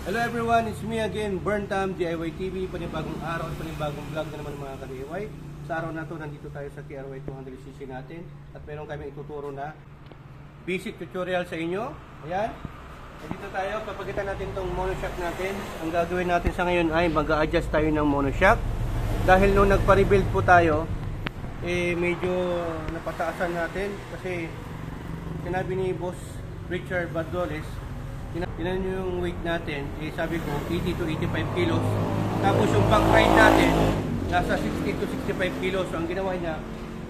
Hello everyone, it's me again, Burntam DIY TV, panibagong araw at panibagong vlog na naman mga ka-DIY. Sa araw na to, nandito tayo sa KRY 200cc natin at meron kami ituturo na basic tutorial sa inyo. Ayan, nandito tayo, papakita natin itong monoshock natin. Ang gagawin natin sa ngayon ay mag-a-adjust tayo ng monoshock. Dahil nung nagpa-rebuild po tayo, medyo napataasan natin kasi sinabi ni Boss Richard Badoles, tinan nyo yung weight natin, sabi ko 80 to 85 kilos. Tapos yung back ride natin nasa 60 to 65 kilos. So ang ginawa niya,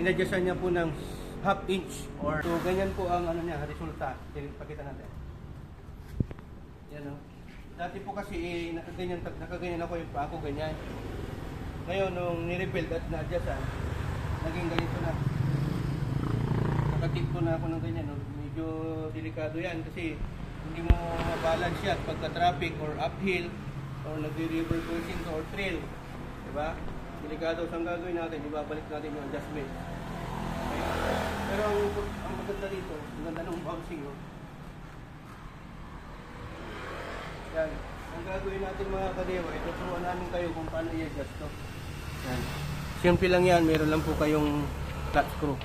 inadjustan niya po ng half inch or so ganyan po ang ano niya, resulta. Pakita natin. Yan o. Dati po kasi nakaganyan ako yung pa ako ganyan. Ngayon nung ni-rebuild at na-adjustan, naging ganito na. Nakatip ko na ako ng ganyan. No? Medyo delikado yan kasi hindi mo mabalance yan pagka-traffic or uphill or nagre-river crossing or trail. Diba? Delikado. So ang gagawin natin, ibabalik natin yung adjustment. Okay. Pero ang maganda dito, ang ganda ng bouncing. No? Yan. Ang gagawin natin mga ka-DIY, tuturuan namin kayo kung paano i-adjust to. Yan. Simple lang yan, meron lang po kayong flat screw.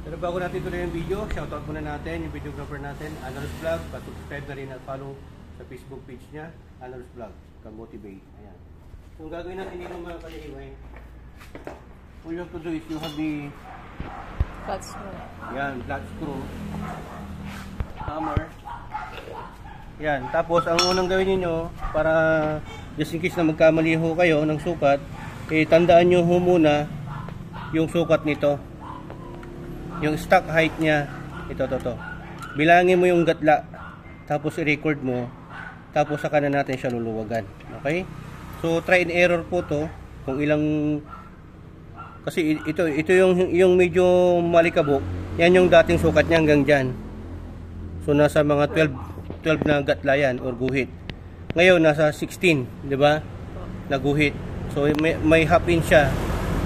Pero bago natin tuloy yung video, shoutout muna natin yung videographer natin, Analos Vlog. Pa-subscribe na rin at follow sa Facebook page niya, Analos Vlog, Ka-motivate. Ayan. So, ang gagawin natin dito mga ka-DIY, all you have to do is you have the flat screw. Yan, flat screw, hammer. Yan, tapos ang unang gawin niyo para just in case na magkamali ho kayo ng sukat, tandaan nyo ho muna yung sukat nito. Yung stock height niya, ito. Bilangin mo yung gatla, tapos i-record mo, tapos saka na natin siya luluwagan. Okay? So, try and error po to, kung ilang, kasi ito yung medyo malikabok, yan yung dating sukat niya hanggang dyan. So, nasa mga 12 na gatla yan, or guhit. Ngayon, nasa 16, di ba? Na guhit. So, may half inch siya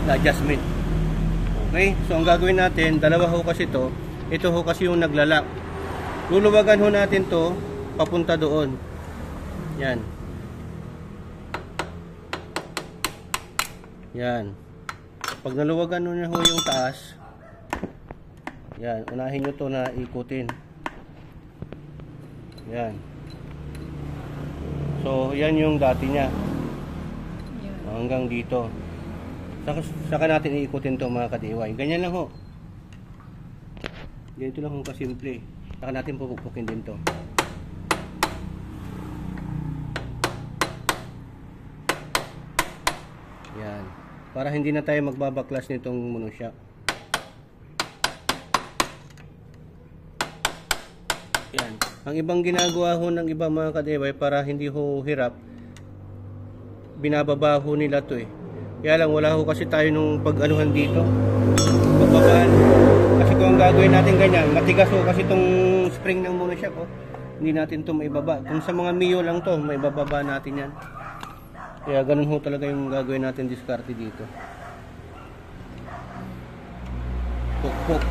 na adjustment. Okay, so ang gagawin natin, dalawa ho kasi to. Ito ho kasi yung naglalak. Luluwagan ho natin to papunta doon. Yan. Yan. Pag naluwagan nyo ho yung taas, yan, unahin nyo to na ikutin. Yan. So, yan yung dati niya. Hanggang dito. Saka natin iikutin to mga ka-DIY. Ganyan lang ho. Ganito lang ho kasimple. Saka natin pupukpukin din to. Yan. Para hindi na tayo magbabaklas nitong monoshock. Yan. Ang ibang ginagawa ho ng ibang mga ka-DIY para hindi ho hirap, binababa ho nila to Kaya lang wala ho kasi tayo nung pag-anuhan dito. Pagbabaan. Kasi kung ang gagawin natin ganyan, matigas ho kasi itong spring ng monoshock hindi natin to maibaba. Kung sa mga Mio lang to, maibababa natin yan. Kaya ganun ho talaga yung gagawin natin diskarte dito. Puk.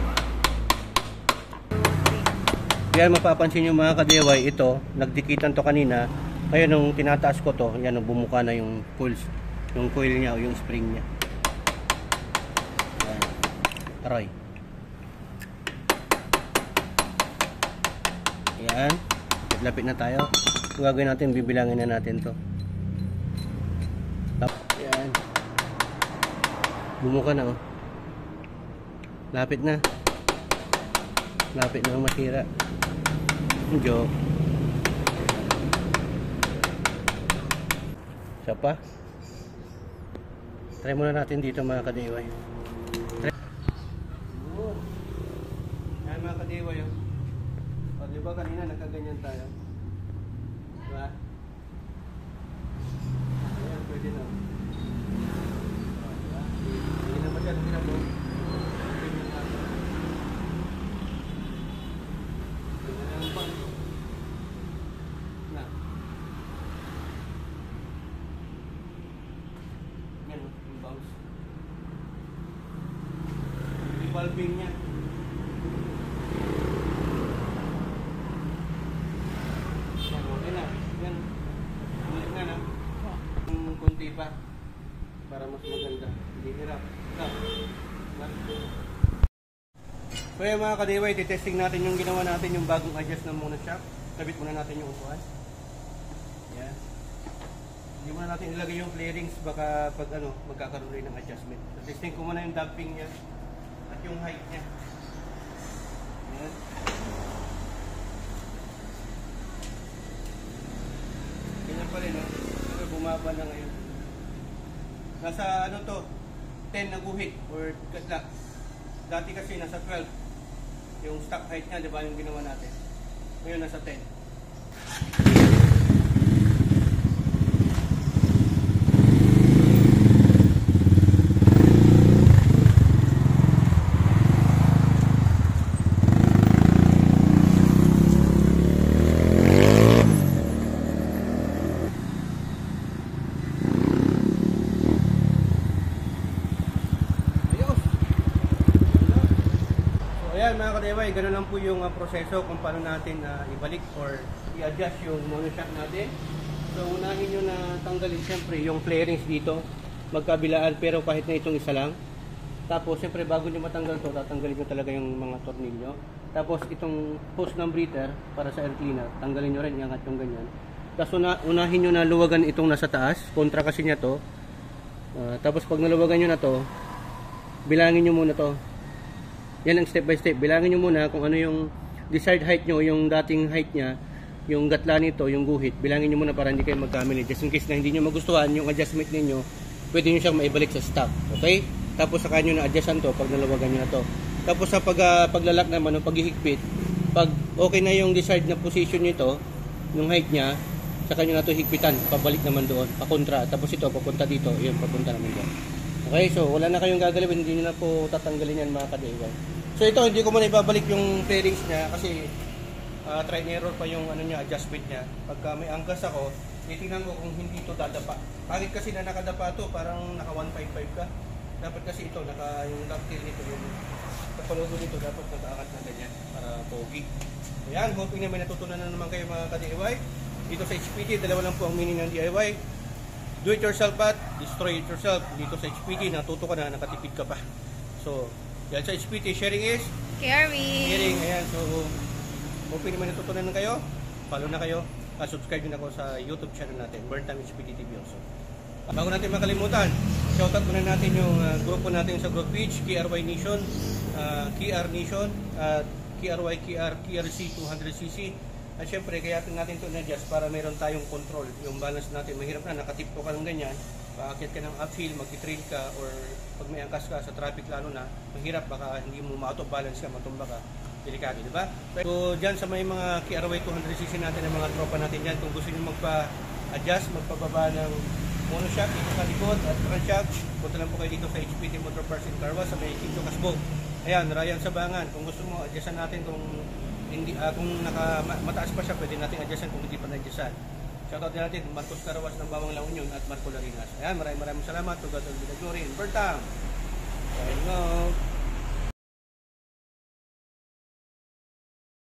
Kaya mapapansin nyo mga ka-DIY, ito, nagdikitan to kanina. Ngayon nung tinataas ko to, yan, bumuka na yung coils. Yung coil niya o yung spring niya. Ayan. Aray. Ayan. Lapit na tayo. Kung gagawin natin, bibilangin na natin to. Ayan. Bumuka na Lapit na. Lapit na masira. Joke. Isa pa. Try muna natin dito mga ka-DIY. Ayan mga ka-DIY. O diba kanina nagkaganyan tayo? Diba? Ayan, pwede na. Diba? Hindi na masyadong ginagawa. Na. Yan, yung bounce. Yung valving niya. Yan, okay na. Yan. Ulit na na. Yung konti pa. Para mas maganda. Hindi hirap. So yan mga ka-DIY, titesting natin yung ginawa natin, yung bagong adjust ng monoshock. Kabit muna natin yung upuan. Yan. Hindi muna natin ilagay yung clearings, baka pag magkakaroon rin ng adjustment. So testing ko muna yung damping niya at yung height niya. Yan. Ganyan pa rin, pero bumaba na ngayon. Nasa 10 na guhit or katla. Dati kasi nasa 12 yung stock height niya, di ba, yung ginawa natin. Ngayon nasa 10. Ayan mga ka-DIY, ganoon lang po yung proseso kung paano natin ibalik or i-adjust yung monoshock natin. So unahin nyo na tanggalin siyempre yung flarings dito, magkabilaan, pero kahit na itong isa lang. Tapos siyempre bago nyo matanggal to, tatanggalin nyo talaga yung mga tornilyo. Tapos itong hose ng breather para sa air cleaner, tanggalin nyo rin, iangat yung ganyan. Tapos unahin nyo na luwagan itong nasa taas, kontra kasi niya to. Tapos pag naluwagan nyo na to, bilangin nyo muna to. Yan ang step by step. Bilangin nyo muna kung ano yung desired height nyo, yung dating height nya, yung gatla nito, yung guhit. Bilangin nyo muna para hindi kayo magkamali. Just in case na hindi nyo magustuhan yung adjustment ninyo, pwede nyo siyang maibalik sa stock. Okay? Tapos saka nyo na-adjustan to pag nalawagan nyo na to. Tapos sa paglalak naman, o paghihigpit, pag okay na yung desired na position nito, yung height nya, saka nyo na to higpitan. Pabalik naman doon, pakontra. Tapos ito, papunta dito. Yun, papunta naman doon. Okay, so wala na kayong gagawin, hindi nyo na po tatanggalin yan mga ka-DIY. So ito, hindi ko muna ibabalik yung fairings niya kasi try and error pa yung adjustment niya. Pagka may angkas ako, titingnan ko kung hindi ito dadapa. Kahit kasi na nakadapa to, parang naka 155 ka. Dapat kasi ito, yung dovetail nito, yung kapalodo nito, dapat nakaangat na ganyan para pogi. Ayan, hoping na may natutunan na naman kayo mga ka-DIY. Dito sa HPT, dalawa lang po ang meaning ng DIY. Do it yourself at destroy it yourself. Dito sa HPT, natuto ka na, nakatipid ka pa. So, yan sa HPT, sharing is caring. Ayan, so, hoping naman natutunan na kayo. Follow na kayo. Subscribe din ako sa YouTube channel natin, Burn Time HPT TV also. Bago natin makalimutan, shoutout muna natin yung grupo natin sa group page, KRY Nation, KR Nation, at KRC 200cc. At syempre, kaya natin ito na-adjust para meron tayong control. Yung balance natin, mahirap na, nakatipto ka ng ganyan, paakit ka ng uphill, mag-trail ka, or pag may angkas ka sa traffic lalo na, mahirap, baka hindi mo ma-auto-balance ka, matumba ka, delikado, di ba? So, dyan sa may mga KRY 200cc natin, ng mga tropa natin dyan, kung gusto nyo magpa-adjust, magpababa ng monoshock, dito sa likod, at crankshock, punta lang po kayo dito sa HPT Motor Parts in Carwa, sa may Quinto Casbo. Ayan, Ryan Sabangan, kung gusto mo, adjustan natin kung hindi kung mataas pa siya, pwede natin adjustan kung hindi pa na-adjustan. Shoutout din natin Marcos Carawas ng Bawang La Union at Marco Larinas. Ayan, maraming salamat. To God all be the glory and Burn Time. Signing off.